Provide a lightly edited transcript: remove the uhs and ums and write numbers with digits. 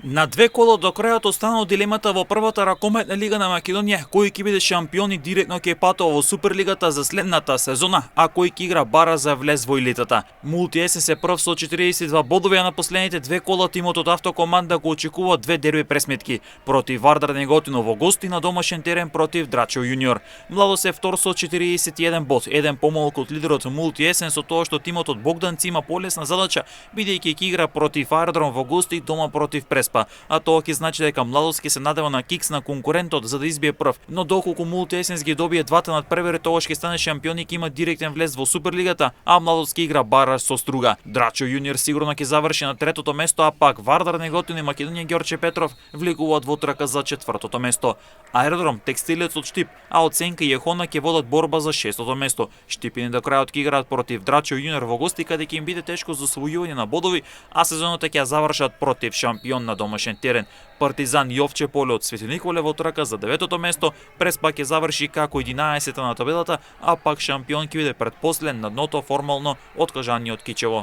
На две кола до крајот останало дилемата во првата ракометна лига на Македонија, кој ќе биде шампион и директно ќе патува во Суперлигата за следната сезона, а кој ќе игра бара за влез во елитата. Мултиесен се прв со 42 бодови, а на последните две кола тимот од Автокоманда го очекува две дерби пресметки против Вардар Неготино во гости на домашен терен против Драчо Јуниор. Младост е втор со 41 бод, еден помалку од лидерот Мултиесен, со тоа што тимот од Богданци има полесна задача бидејќи ќе игра против Аеродром во гости и дома против Преспа. А тоа ќе значи дека Младост ќе се надева на кикс на конкурентот за да избие прв. Но доколку Мултиесенс ги добие двата надпревари, тогаш ќе стане шампион и ќе има директен влез во Суперлигата, а Младост ќе игра бара со Струга. Драчо Јуниор сигурно ќе заврши на третото место, а пак Вардар Неготино и Македонија Ѓорче Петров влегуваат во трка за четвртото место. Аеродром, Текстилец од Штип, а Оценка и Ехона ќе водат борба за шестото место. Штипини до крајот ќе играат против Драчо Јуниор во гости, каде ќе им биде тешко за освојување на бодови, а сезоната ќе ја завршат против шампион на домашен терен. Партизан Јовче Поле од Свети Николе во трка за деветото место, Преспа ќе заврши како 11-та на табелата, а пак шампион ќе биде предпоследен на дното формално откажаниот Кичево.